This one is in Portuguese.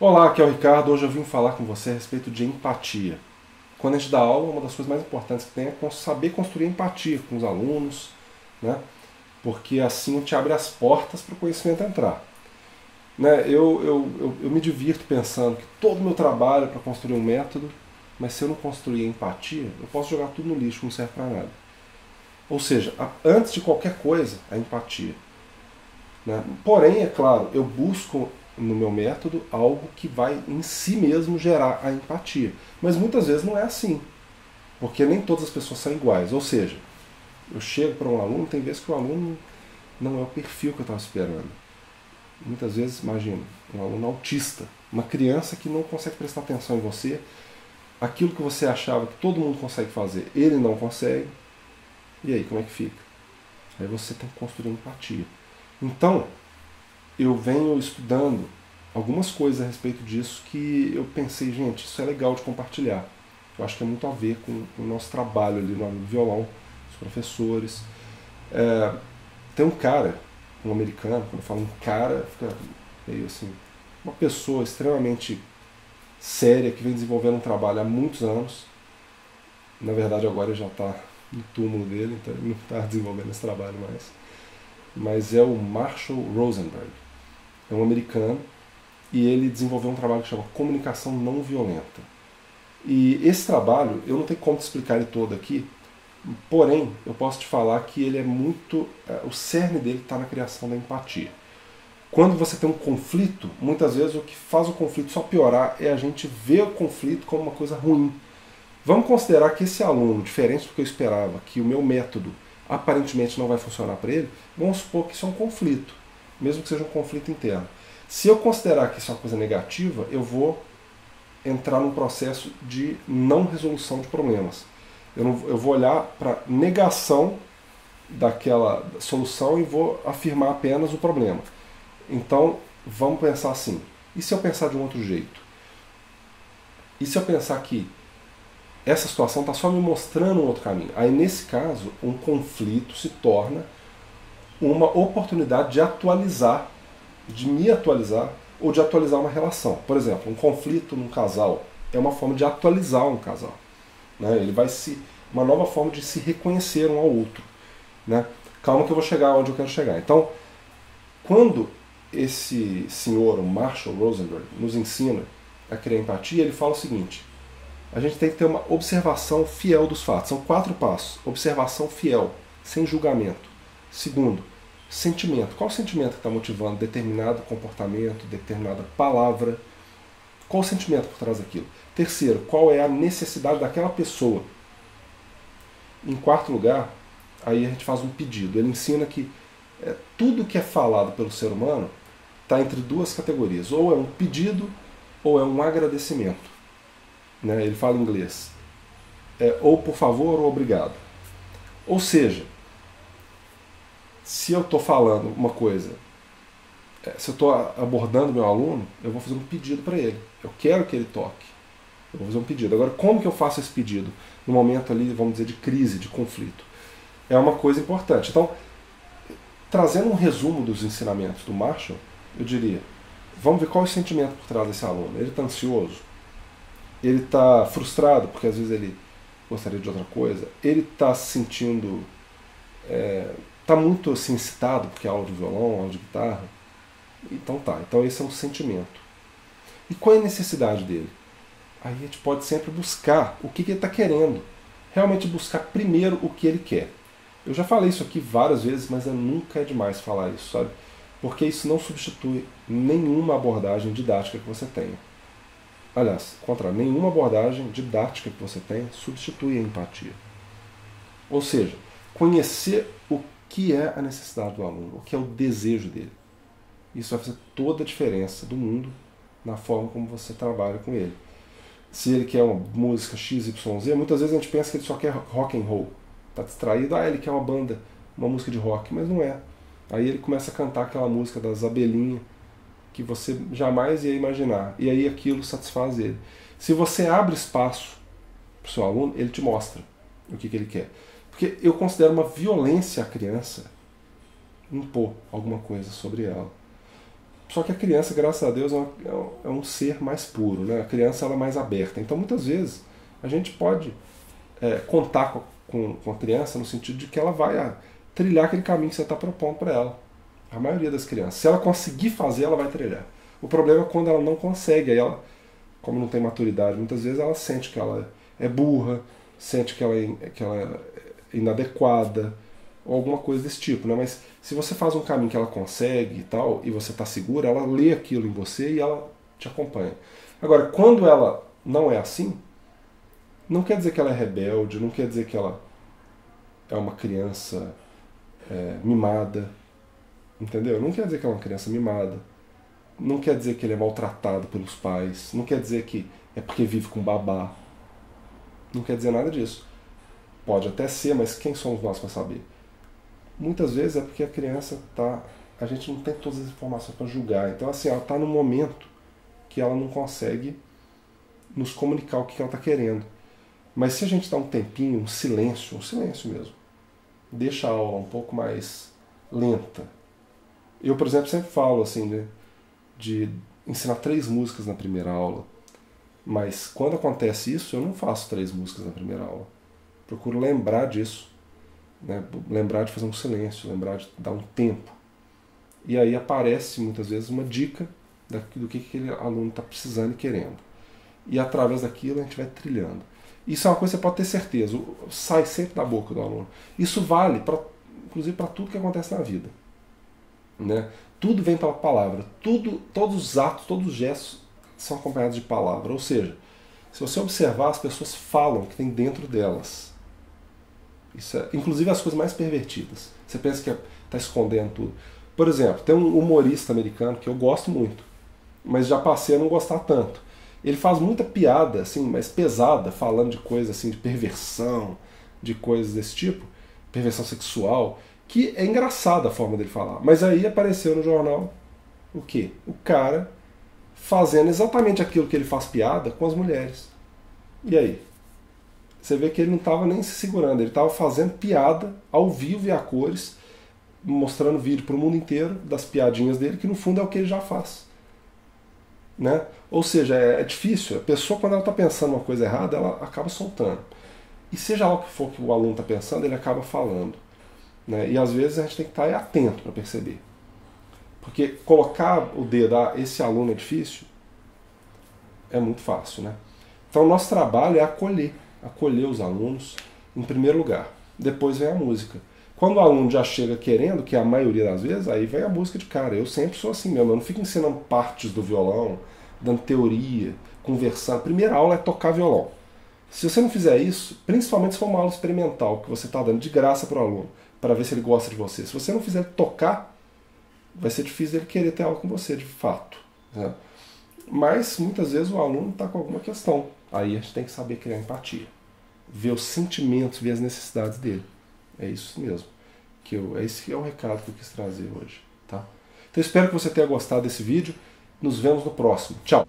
Olá, aqui é o Ricardo. Hoje eu vim falar com você a respeito de empatia. Quando a gente dá aula, uma das coisas mais importantes que tem é saber construir empatia com os alunos, né? Porque assim te abre as portas para o conhecimento entrar. Né? Eu me divirto pensando que todo o meu trabalho é para construir um método, mas se eu não construir empatia, eu posso jogar tudo no lixo, não serve para nada. Ou seja, antes de qualquer coisa, a empatia. Né? Porém, é claro, eu busco no meu método algo que vai em si mesmo gerar a empatia. Mas muitas vezes não é assim, porque nem todas as pessoas são iguais. Ou seja, eu chego para um aluno, tem vezes que o aluno não é o perfil que eu estava esperando. Muitas vezes, imagina, um aluno autista, uma criança que não consegue prestar atenção em você, aquilo que você achava que todo mundo consegue fazer, ele não consegue, e aí como é que fica? Aí você tem que construir empatia. Então, eu venho estudando algumas coisas a respeito disso que eu pensei, gente, isso é legal de compartilhar. Eu acho que tem muito a ver com o nosso trabalho ali no violão, os professores. Tem um cara, um americano, quando eu falo um cara, fica meio assim, uma pessoa extremamente séria que vem desenvolvendo um trabalho há muitos anos. Na verdade agora ele já está no túmulo dele, então ele não está desenvolvendo esse trabalho mais. Mas é o Marshall Rosenberg. É um americano e ele desenvolveu um trabalho que chama Comunicação Não Violenta. E esse trabalho, eu não tenho como te explicar ele todo aqui, porém, eu posso te falar que ele é muito... o cerne dele está na criação da empatia. Quando você tem um conflito, muitas vezes o que faz o conflito só piorar é a gente ver o conflito como uma coisa ruim. Vamos considerar que esse aluno, diferente do que eu esperava, que o meu método aparentemente não vai funcionar para ele, vamos supor que isso é um conflito, mesmo que seja um conflito interno. Se eu considerar que isso é uma coisa negativa, eu vou entrar num processo de não resolução de problemas. Eu vou olhar para a negação daquela solução e vou afirmar apenas o problema. Então, vamos pensar assim. E se eu pensar de um outro jeito? E se eu pensar que essa situação está só me mostrando um outro caminho? Aí, nesse caso, um conflito se torna uma oportunidade de atualizar, de me atualizar ou de atualizar uma relação. Por exemplo, um conflito num casal é uma forma de atualizar um casal. Né? Ele vai uma nova forma de se reconhecer um ao outro. Né? Calma que eu vou chegar onde eu quero chegar. Então, quando esse senhor, o Marshall Rosenberg, nos ensina a criar empatia, ele fala o seguinte: a gente tem que ter uma observação fiel dos fatos. São 4 passos. Observação fiel, sem julgamento. Segundo, sentimento. Qual o sentimento que está motivando determinado comportamento, determinada palavra? Qual o sentimento por trás daquilo? Terceiro, qual é a necessidade daquela pessoa? Em quarto lugar, aí a gente faz um pedido. Ele ensina que tudo que é falado pelo ser humano está entre 2 categorias. Ou é um pedido ou é um agradecimento. Né? Ele fala em inglês. Ou por favor ou obrigado. Ou seja, se eu estou falando uma coisa, se eu estou abordando meu aluno, eu vou fazer um pedido para ele. Eu quero que ele toque. Eu vou fazer um pedido. Agora, como que eu faço esse pedido? No momento ali, vamos dizer, de crise, de conflito. É uma coisa importante. Então, trazendo um resumo dos ensinamentos do Marshall, eu diria, vamos ver qual é o sentimento por trás desse aluno. Ele está ansioso? Ele está frustrado porque às vezes ele gostaria de outra coisa? Ele está se sentindo... está muito assim, excitado porque é aula de violão, aula de guitarra? Então tá, então esse é um sentimento. E qual é a necessidade dele? Aí a gente pode sempre buscar o que ele está querendo. Realmente buscar primeiro o que ele quer. Eu já falei isso aqui várias vezes, mas nunca é demais falar isso, sabe? Porque isso não substitui nenhuma abordagem didática que você tenha. Aliás, contra nenhuma abordagem didática que você tenha substitui a empatia. Ou seja, conhecer o que é a necessidade do aluno, o que é o desejo dele. Isso vai fazer toda a diferença do mundo na forma como você trabalha com ele. Se ele quer uma música XYZ, muitas vezes a gente pensa que ele só quer rock and roll. Está distraído, ele quer uma banda, uma música de rock, mas não é. Aí ele começa a cantar aquela música das abelhinhas que você jamais ia imaginar. E aí aquilo satisfaz ele. Se você abre espaço para o seu aluno, ele te mostra o que ele quer. Porque eu considero uma violência à criança impor alguma coisa sobre ela. Só que a criança, graças a Deus, é um ser mais puro, né? A criança ela é mais aberta. Então, muitas vezes, a gente pode contar com a criança no sentido de que ela vai trilhar aquele caminho que você está propondo para ela. A maioria das crianças. Se ela conseguir fazer, ela vai trilhar. O problema é quando ela não consegue. Aí ela, como não tem maturidade, muitas vezes ela sente que ela é burra, sente que ela é inadequada, ou alguma coisa desse tipo, né? Mas se você faz um caminho que ela consegue e tal, e você está segura, ela lê aquilo em você e ela te acompanha. Agora, quando ela não é assim, não quer dizer que ela é rebelde, não quer dizer que ela é uma criança mimada, entendeu? Não quer dizer que ela é uma criança mimada, não quer dizer que ele é maltratado pelos pais, não quer dizer que é porque vive com babá, não quer dizer nada disso. Pode até ser, mas quem somos nós para saber? Muitas vezes é porque a criança a gente não tem todas as informações para julgar. Então, assim, ela está num momento que ela não consegue nos comunicar o que ela está querendo. Mas se a gente dá um tempinho, um silêncio mesmo, deixa a aula um pouco mais lenta. Eu, por exemplo, sempre falo assim, né, de ensinar 3 músicas na primeira aula. Mas quando acontece isso, eu não faço 3 músicas na primeira aula. Procuro lembrar disso, né? Lembrar de fazer um silêncio, lembrar de dar um tempo. E aí aparece muitas vezes uma dica do que aquele aluno está precisando e querendo. E através daquilo a gente vai trilhando. Isso é uma coisa que você pode ter certeza, sai sempre da boca do aluno. Isso vale, inclusive, para tudo que acontece na vida. Né? Tudo vem pela palavra, todos os atos, todos os gestos são acompanhados de palavra. Ou seja, se você observar, as pessoas falam o que tem dentro delas. Isso inclusive as coisas mais pervertidas. Você pensa que está escondendo tudo. Por exemplo, tem um humorista americano que eu gosto muito, mas já passei a não gostar tanto. Ele faz muita piada, assim, mais pesada, falando de coisas assim, de perversão, de coisas desse tipo, perversão sexual, que é engraçada a forma dele falar. Mas aí apareceu no jornal o quê? O cara fazendo exatamente aquilo que ele faz piada com as mulheres. E aí? Você vê que ele não estava nem se segurando, ele estava fazendo piada ao vivo e a cores, mostrando vídeo para o mundo inteiro das piadinhas dele, que no fundo é o que ele já faz. Né? Ou seja, é difícil. A pessoa, quando ela está pensando uma coisa errada, ela acaba soltando. E seja lá o que for que o aluno está pensando, ele acaba falando. Né? E às vezes a gente tem que estar atento para perceber. Porque colocar o dedo, esse aluno é difícil, é muito fácil. Né? Então o nosso trabalho é acolher os alunos em primeiro lugar. Depois vem a música. Quando o aluno já chega querendo, que é a maioria das vezes, aí vem a música de cara. Eu sempre sou assim mesmo, eu não fico ensinando partes do violão, dando teoria, conversando. A primeira aula é tocar violão. Se você não fizer isso, principalmente se for uma aula experimental, que você está dando de graça para o aluno, para ver se ele gosta de você. Se você não fizer ele tocar, vai ser difícil ele querer ter aula com você, de fato. Né? Mas, muitas vezes, o aluno está com alguma questão. Aí a gente tem que saber criar empatia. Ver os sentimentos, ver as necessidades dele. É isso mesmo. Esse é o recado que eu quis trazer hoje. Tá? Então, espero que você tenha gostado desse vídeo. Nos vemos no próximo. Tchau!